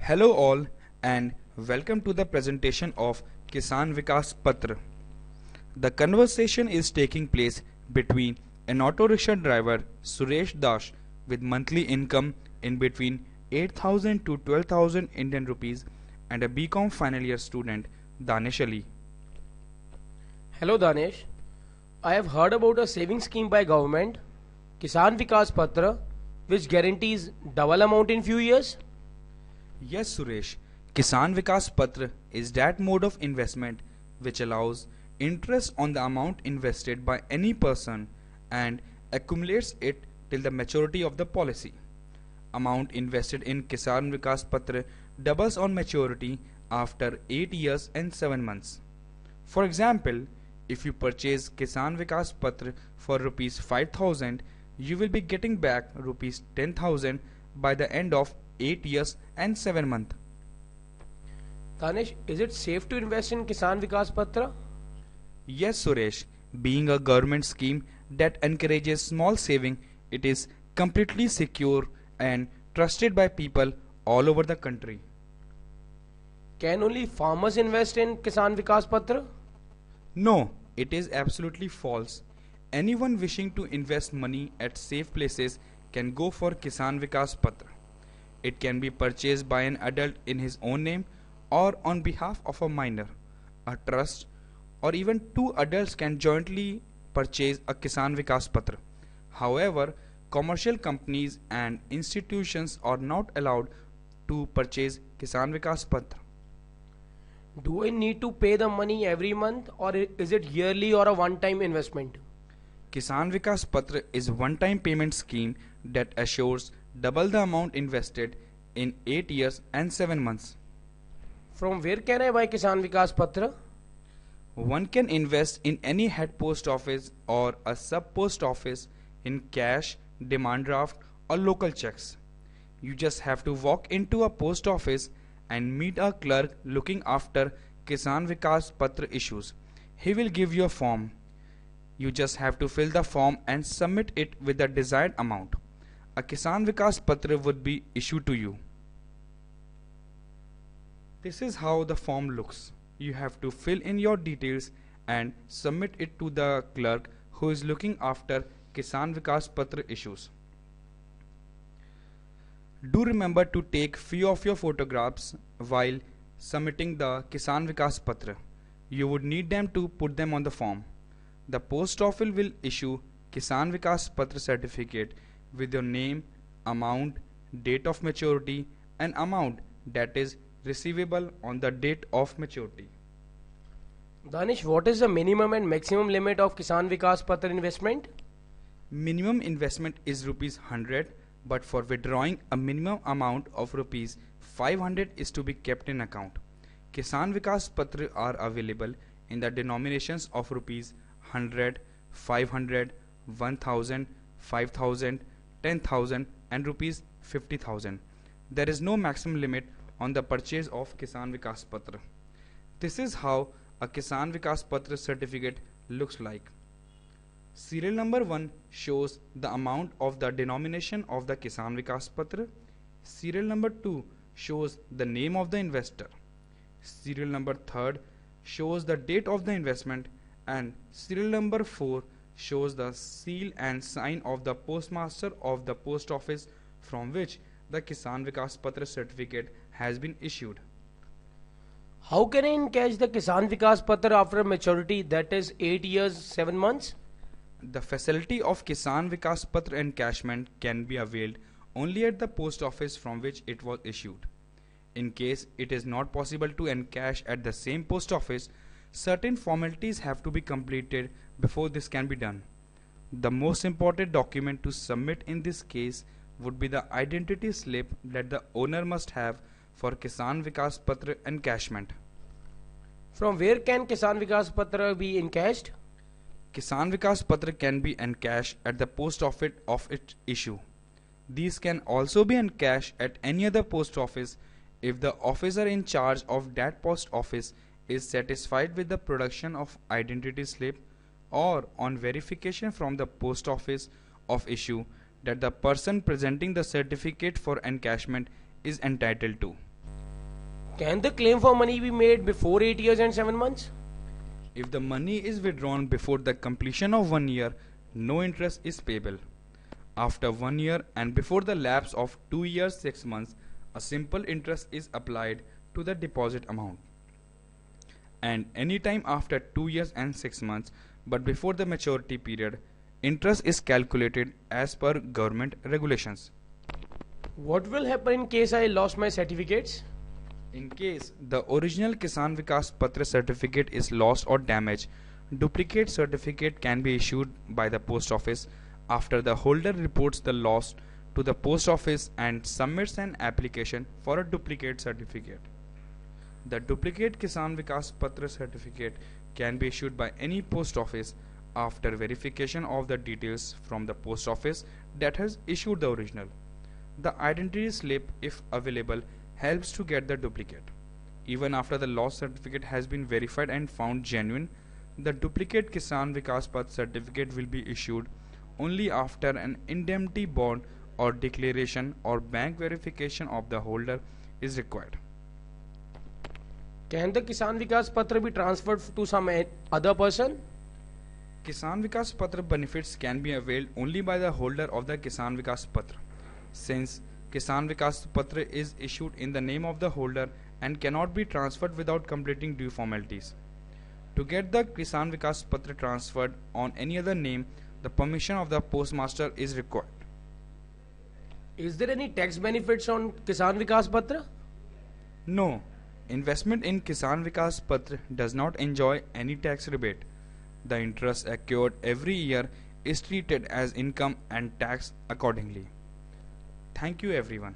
Hello all and welcome to the presentation of Kisan Vikas Patra. The conversation is taking place between an auto rickshaw driver Suresh Das with monthly income in between 8,000 to 12,000 Indian rupees and a BCom final year student Danish Ali. Hello Danesh, I have heard about a saving scheme by government, Kisan Vikas Patra, which guarantees double amount in few years. Yes Suresh, Kisan Vikas Patra is that mode of investment which allows interest on the amount invested by any person and accumulates it till the maturity of the policy. Amount invested in Kisan Vikas Patra doubles on maturity after 8 years and 7 months. For example, if you purchase Kisan Vikas Patra for rupees 5,000, you will be getting back rupees 10,000 by the end of 8 years and 7 months. Danesh, is it safe to invest in Kisan Vikas Patra? Yes Suresh, being a government scheme that encourages small saving, it is completely secure and trusted by people all over the country. Can only farmers invest in Kisan Vikas Patra? No, it is absolutely false. Anyone wishing to invest money at safe places can go for Kisan Vikas Patra. It can be purchased by an adult in his own name or on behalf of a minor, a trust, or even two adults can jointly purchase a Kisan Vikas Patra. However, commercial companies and institutions are not allowed to purchase Kisan Vikas Patra. Do I need to pay the money every month or is it yearly or a one-time investment? Kisan Vikas Patra is one-time payment scheme that assures double the amount invested in 8 years and 7 months. From where can I buy Kisan Vikas Patra? One can invest in any head post office or a sub post office in cash, demand draft or local checks. You just have to walk into a post office and meet a clerk looking after Kisan Vikas Patra issues. He will give you a form. You just have to fill the form and submit it with the desired amount. A Kisan Vikas Patra would be issued to you. This is how the form looks. You have to fill in your details and submit it to the clerk who is looking after Kisan Vikas Patra issues. Do remember to take few of your photographs while submitting the Kisan Vikas Patra. You would need them to put them on the form. The post office will issue Kisan Vikas Patra certificate with your name, amount, date of maturity and amount that is receivable on the date of maturity. Danish, what is the minimum and maximum limit of Kisan Vikas Patra investment? Minimum investment is rupees 100, but for withdrawing a minimum amount of rupees 500 is to be kept in account. Kisan Vikas Patra are available in the denominations of rupees 100, 500, 1000, 5000, 10,000 and rupees 50,000. There is no maximum limit on the purchase of Kisan Vikas Patra. This is how a Kisan Vikas Patra certificate looks like. Serial number 1 shows the amount of the denomination of the Kisan Vikas Patra. Serial number 2 shows the name of the investor. Serial number 3 shows the date of the investment and serial number 4 shows the seal and sign of the postmaster of the post office from which the Kisan Vikas Patra certificate has been issued. How can I encash the Kisan Vikas Patra after maturity, that is 8 years 7 months? The facility of Kisan Vikas Patra encashment can be availed only at the post office from which it was issued. In case it is not possible to encash at the same post office, certain formalities have to be completed before this can be done. The most important document to submit in this case would be the identity slip that the owner must have for Kisan Vikas Patra encashment. From where can Kisan Vikas Patra be encashed? Kisan Vikas Patra can be encashed at the post office of its issue. These can also be encashed at any other post office if the officer in charge of that post office is satisfied with the production of identity slip or on verification from the post office of issue that the person presenting the certificate for encashment is entitled to. Can the claim for money be made before 8 years and 7 months? If the money is withdrawn before the completion of 1 year, no interest is payable. After 1 year and before the lapse of 2 years 6 months, a simple interest is applied to the deposit amount. And any time after 2 years and 6 months, but before the maturity period, interest is calculated as per government regulations. What will happen in case I lost my certificates? In case the original Kisan Vikas Patra certificate is lost or damaged, duplicate certificate can be issued by the post office after the holder reports the loss to the post office and submits an application for a duplicate certificate. The duplicate Kisan Vikas Patra certificate can be issued by any post office after verification of the details from the post office that has issued the original. The identity slip, if available, helps to get the duplicate. Even after the lost certificate has been verified and found genuine, the duplicate Kisan Vikas Patra certificate will be issued only after an indemnity bond or declaration or bank verification of the holder is required. Can the Kisan Vikas Patra be transferred to some other person? Kisan Vikas Patra benefits can be availed only by the holder of the Kisan Vikas Patra, since Kisan Vikas Patra is issued in the name of the holder and cannot be transferred without completing due formalities. To get the Kisan Vikas Patra transferred on any other name, the permission of the postmaster is required. Is there any tax benefits on Kisan Vikas Patra? No, investment in Kisan Vikas Patra does not enjoy any tax rebate. The interest accrued every year is treated as income and taxed accordingly. Thank you everyone.